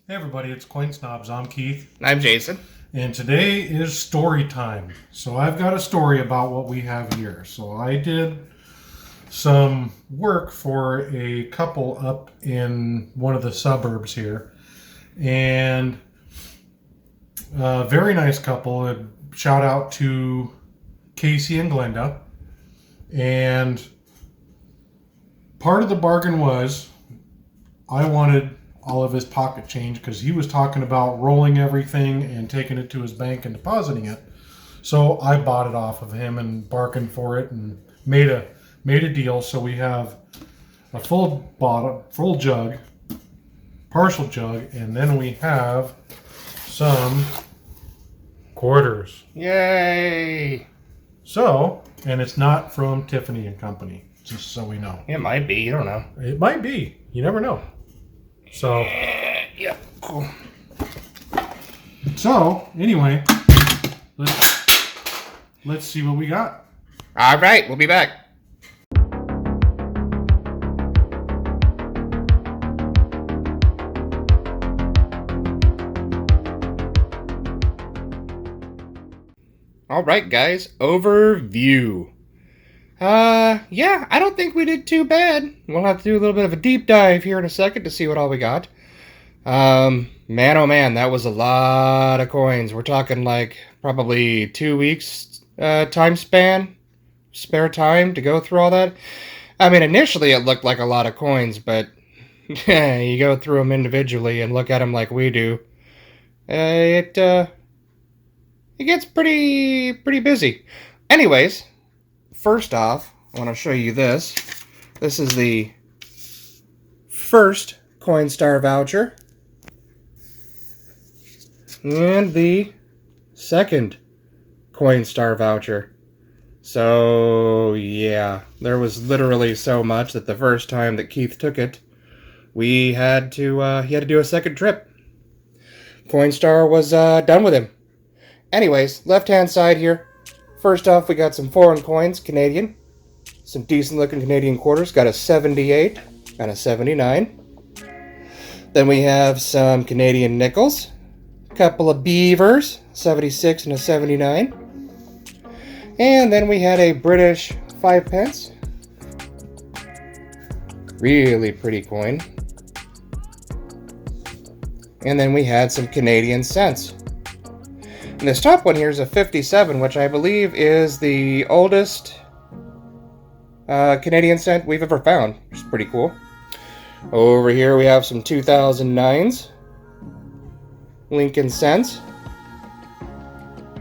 Hey everybody, it's Coinsnobz. I'm Keith, I'm Jason. and today is story time. So I've got a story about what we have here. So I did some work for a couple up in one of the suburbs here, and a very nice couple. A shout out to Casey and Glenda. And part of the bargain was I wanted all of his pocket change because he was talking about rolling everything and taking it to his bank and depositing it. So I bought it off of him and bargained for it and made a deal. So we have a full bottle, full jug, partial jug, and then we have some quarters. Yay! So, and it's not from Tiffany and Company, just so we know. It might be. I don't know. It might be. You never know. So, Yeah. Cool. so anyway, let's see what we got. All right. We'll be back. All right, guys. Overview. Yeah, I don't think we did too bad. We'll have to do a little bit of a deep dive here in a second to see what all we got. Man, oh man, that was a lot of coins. We're talking like probably 2 weeks time span, spare time to go through all that. I mean, initially it looked like a lot of coins, but you go through them individually and look at them like we do. It gets pretty busy. Anyways, first off, I want to show you this. This is the first Coinstar voucher and the second Coinstar voucher. So yeah, there was literally so much that the first time that Keith took it, he had to do a second trip. Coinstar was done with him. Anyways, left-hand side here. First off, we got some foreign coins, Canadian. Some decent-looking Canadian quarters. Got a 78 and a 79. Then we have some Canadian nickels. A couple of beavers, 76 and a 79. And then we had a British 5 pence. Really pretty coin. And then we had some Canadian cents. And this top one here is a 57, which I believe is the oldest Canadian cent we've ever found, which is pretty cool. Over here we have some 2009s, Lincoln cents.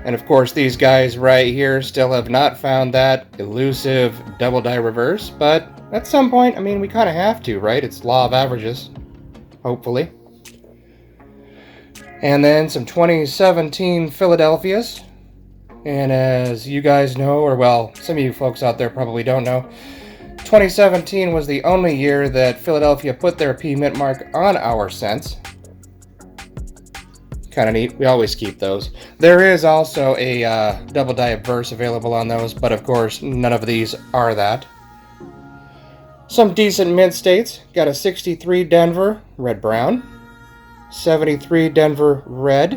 And of course these guys right here still have not found that elusive double die reverse, but at some point, I mean, we kind of have to, right? It's law of averages, hopefully. And then some 2017 Philadelphias. And as you guys know, or well, some of you folks out there probably don't know, 2017 was the only year that Philadelphia put their P mint mark on our cents. Kind of neat. We always keep those. There is also a double die verse available on those, but of course, none of these are that. Some decent mint states. Got a 63 Denver, red-brown. 73 Denver red,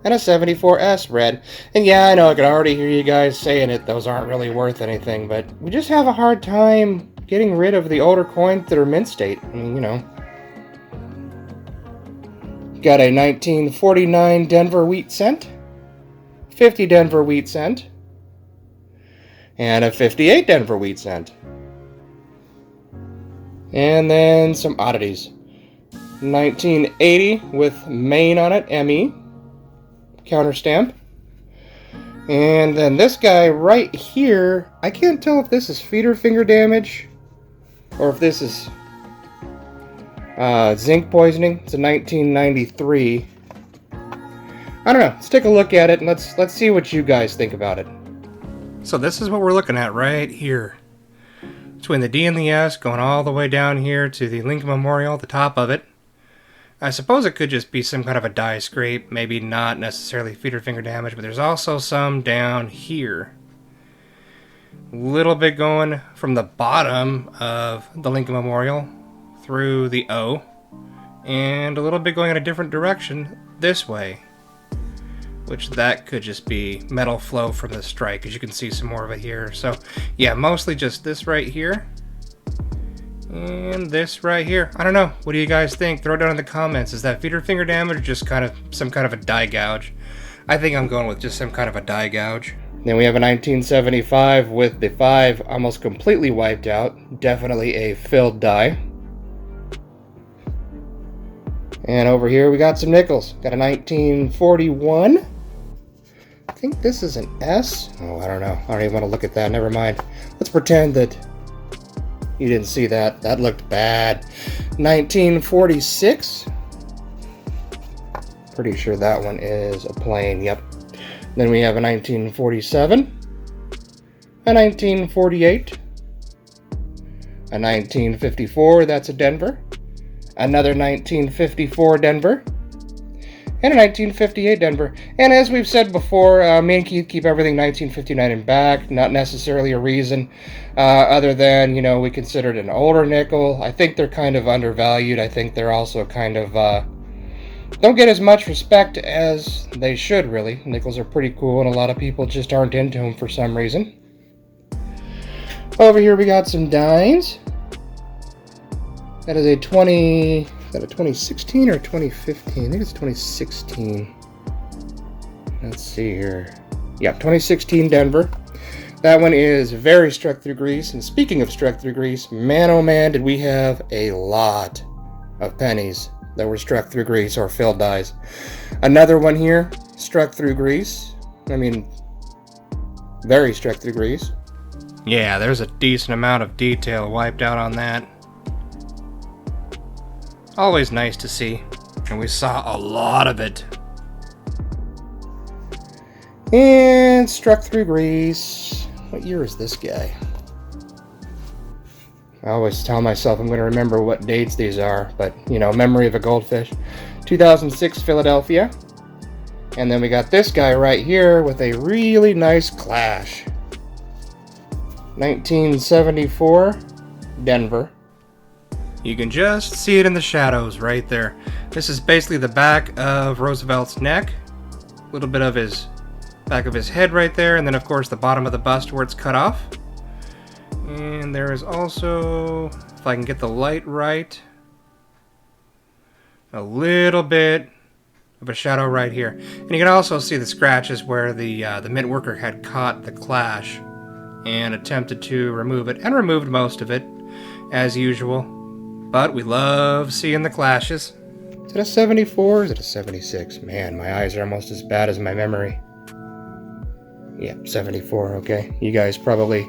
and a 74S red. And yeah, I know I can already hear you guys saying it, those aren't really worth anything, but we just have a hard time getting rid of the older coins that are mint state. I mean, you know. Got a 1949 Denver wheat cent, 50 Denver wheat cent, and a 58 Denver wheat cent. And then some oddities. 1980 with Maine on it, ME, counter stamp. And then this guy right here, I can't tell if this is feeder finger damage or if this is zinc poisoning. It's a 1993. I don't know. Let's take a look at it and let's see what you guys think about it. So this is what we're looking at right here. Between the D and the S, going all the way down here to the Lincoln Memorial at the top of it. I suppose it could just be some kind of a die scrape, maybe not necessarily feeder finger damage, but there's also some down here. A little bit going from the bottom of the Lincoln Memorial through the O and a little bit going in a different direction this way, which that could just be metal flow from the strike, as you can see some more of it here. So yeah, mostly just this right here and this right here. I don't know, what do you guys think? Throw it down in the comments. Is that feeder finger damage or just kind of some kind of a die gouge? I think I'm going with just some kind of a die gouge. Then we have a 1975 with the 5 almost completely wiped out. Definitely a filled die. And over here we got some nickels. Got a 1941. I think this is an S. Oh, I don't know. I don't even want to look at that. Never mind. Let's pretend that you didn't see that. That looked bad. 1946. Pretty sure that one is a plane. Yep. Then we have a 1947. A 1948. A 1954. That's a Denver. Another 1954 Denver, and a 1958 Denver. And as we've said before, me and Keith keep everything 1959 and back. Not necessarily a reason, other than, you know, we consider it an older nickel. I think they're kind of undervalued. I think they're also kind of don't get as much respect as they should, really. Nickels are pretty cool, and a lot of people just aren't into them for some reason. Over here we got some dimes. That is a 2016 or 2015? I think it's 2016. Let's see here. Yeah, 2016 Denver. That one is very struck through grease. And speaking of struck through grease, man oh man, did we have a lot of pennies that were struck through grease or filled dies. Another one here, struck through grease. I mean, very struck through grease. Yeah, there's a decent amount of detail wiped out on that. Always nice to see, and we saw a lot of it. And struck through grease. What year is this guy? I always tell myself I'm going to remember what dates these are, but, you know, memory of a goldfish. 2006 Philadelphia. And then we got this guy right here with a really nice clash. 1974 Denver. You can just see it in the shadows right there. This is basically the back of Roosevelt's neck. A little bit of his back of his head right there, and then of course the bottom of the bust where it's cut off. And there is also, if I can get the light right, a little bit of a shadow right here. And you can also see the scratches where the mint worker had caught the clash and attempted to remove it, and removed most of it, as usual. But we love seeing the clashes. Is it a 74 or is it a 76? Man, my eyes are almost as bad as my memory. Yep, 74, okay. You guys probably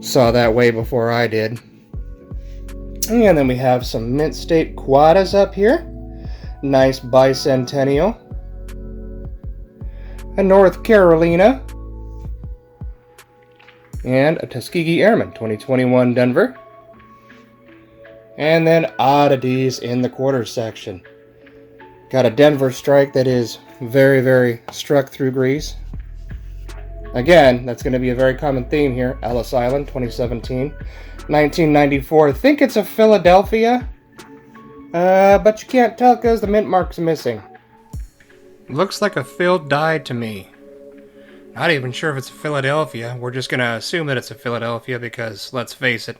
saw that way before I did. And then we have some Mint State Quadas up here. Nice bicentennial. A North Carolina. And a Tuskegee Airman, 2021 Denver. And then oddities in the quarter section. Got a Denver strike that is very, very struck through grease. Again, that's going to be a very common theme here. Ellis Island, 2017. 1994. I think it's a Philadelphia. But you can't tell because the mint mark's missing. Looks like a filled die to me. Not even sure if it's a Philadelphia. We're just going to assume that it's a Philadelphia because, let's face it,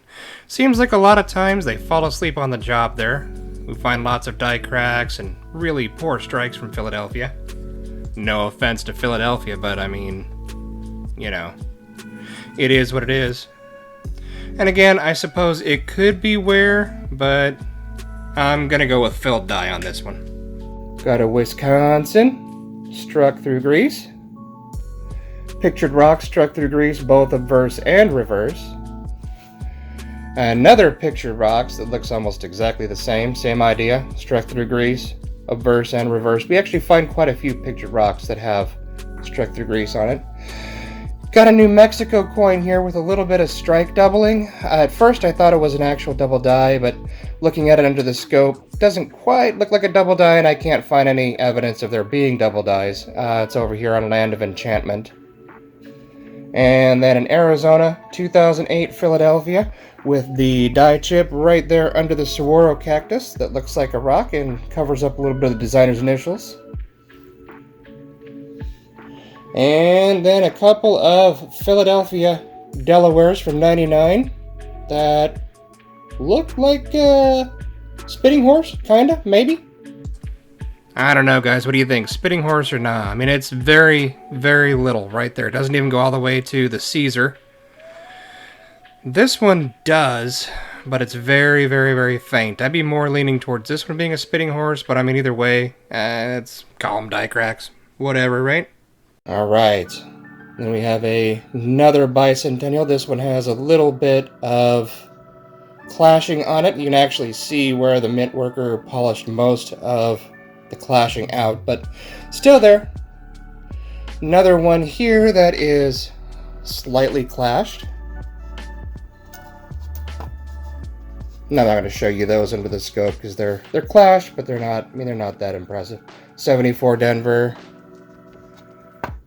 seems like a lot of times they fall asleep on the job there. We find lots of die cracks and really poor strikes from Philadelphia. No offense to Philadelphia, but I mean, you know, it is what it is. And again, I suppose it could be where, but I'm going to go with filled die on this one. Got a Wisconsin, struck through grease. Pictured rock struck through grease, both obverse and reverse. Another pictured rocks that looks almost exactly the same idea, struck through grease, obverse and reverse. We actually find quite a few pictured rocks that have struck through grease on it. Got a New Mexico coin here with a little bit of strike doubling. At first I thought it was an actual double die, but looking at it under the scope, doesn't quite look like a double die, and I can't find any evidence of there being double dies. It's over here on Land of Enchantment. And then in Arizona, 2008 Philadelphia, with the die chip right there under the saguaro cactus that looks like a rock and covers up a little bit of the designer's initials. And then a couple of Philadelphia Delawares from '99 that look like a spitting horse, kinda, maybe. I don't know, guys. What do you think? Spitting horse or nah? I mean, it's very, very little right there. It doesn't even go all the way to the Caesar. This one does, but it's very, very, very faint. I'd be more leaning towards this one being a spitting horse, but I mean, either way, it's call them die cracks. Whatever, right? All right. Then we have another bicentennial. This one has a little bit of clashing on it. You can actually see where the mint worker polished most of the clashing out, but still there. Another one here that is slightly clashed. I'm not going to show you those under the scope because they're clashed, but they're not. I mean, they're not that impressive. 74 Denver.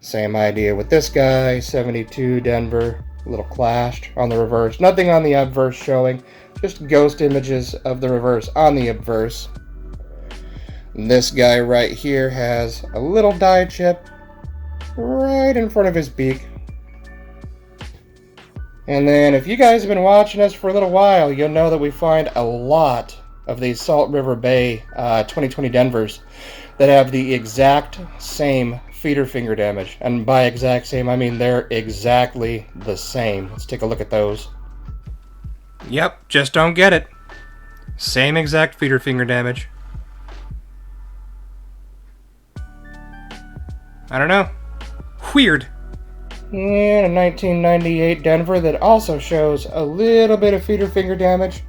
Same idea with this guy. 72 Denver. A little clashed on the reverse. Nothing on the obverse showing. Just ghost images of the reverse on the obverse. This guy right here has a little die chip right in front of his beak. And then if you guys have been watching us for a little while, you'll know that we find a lot of these Salt River Bay 2020 Denvers that have the exact same feeder finger damage. And by exact same, I mean they're exactly the same. Let's take a look at those. Yep, just don't get it. Same exact feeder finger damage. I don't know. Weird. And a 1998 Denver that also shows a little bit of feeder finger damage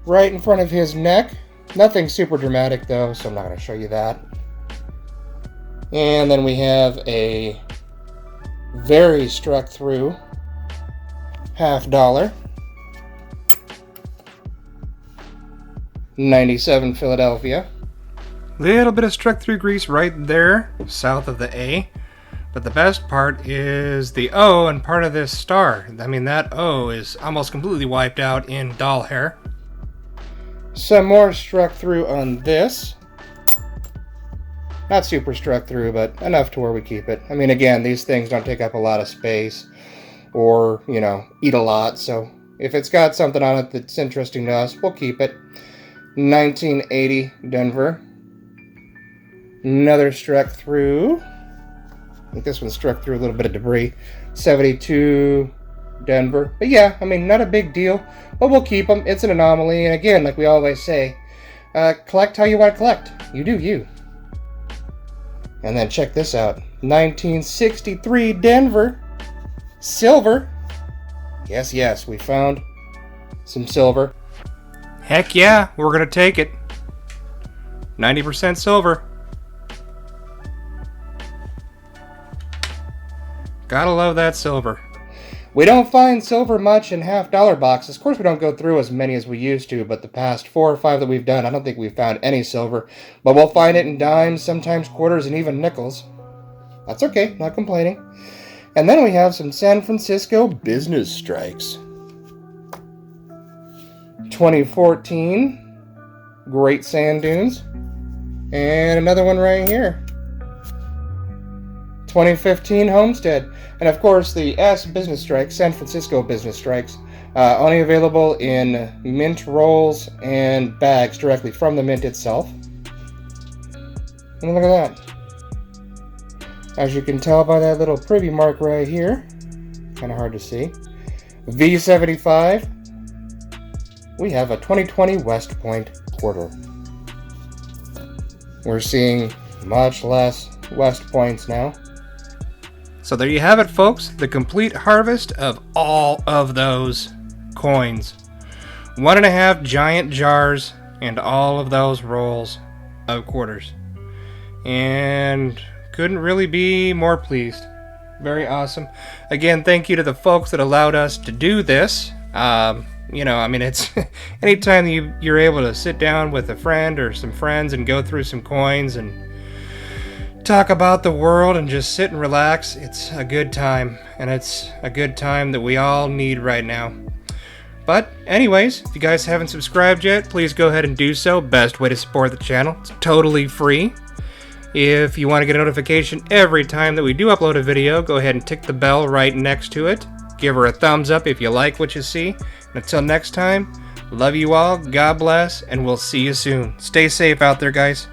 right in front of his neck. Nothing super dramatic though, so I'm not going to show you that. And then we have a very struck through $50. 97 Philadelphia. Little bit of struck through grease right there, south of the A. But the best part is the O and part of this star. I mean, that O is almost completely wiped out in doll hair. Some more struck through on this. Not super struck through, but enough to where we keep it. I mean, again, these things don't take up a lot of space or, you know, eat a lot. So if it's got something on it that's interesting to us, we'll keep it. 1980 Denver. Another struck through. I think this one struck through a little bit of debris. 72 Denver. But yeah, I mean, not a big deal. But we'll keep them. It's an anomaly. And again, like we always say, collect how you want to collect. You do you. And then check this out. 1963 Denver. Silver. Yes, yes, we found some silver. Heck yeah, we're going to take it. 90% silver. Gotta love that silver. We don't find silver much in $50 boxes. Of course, we don't go through as many as we used to, but the past 4 or 5 that we've done, I don't think we've found any silver. But we'll find it in dimes, sometimes quarters, and even nickels. That's okay, not complaining. And then we have some San Francisco business strikes. 2014 Great Sand Dunes. And another one right here. 2015 Homestead. And of course the S business strikes, San Francisco business strikes, only available in mint rolls and bags directly from the mint itself. And look at that. As you can tell by that little preview mark right here, kind of hard to see, V75, we have a 2020 West Point quarter. We're seeing much less West Points now. So there you have it, folks, the complete harvest of all of those coins. 1.5 giant jars and all of those rolls of quarters. And couldn't really be more pleased. Very awesome. Again, thank you to the folks that allowed us to do this. You know, I mean, it's anytime you're able to sit down with a friend or some friends and go through some coins and talk about the world and just sit and relax, it's a good time. And it's a good time that we all need right now. But anyways, if you guys haven't subscribed yet, please go ahead and do so. Best way to support the channel. It's totally free. If you want to get a notification every time that we do upload a video, go ahead and tick the bell right next to it. Give her a thumbs up if you like what you see. And until next time, love you all, God bless, and we'll see you soon. Stay safe out there, guys.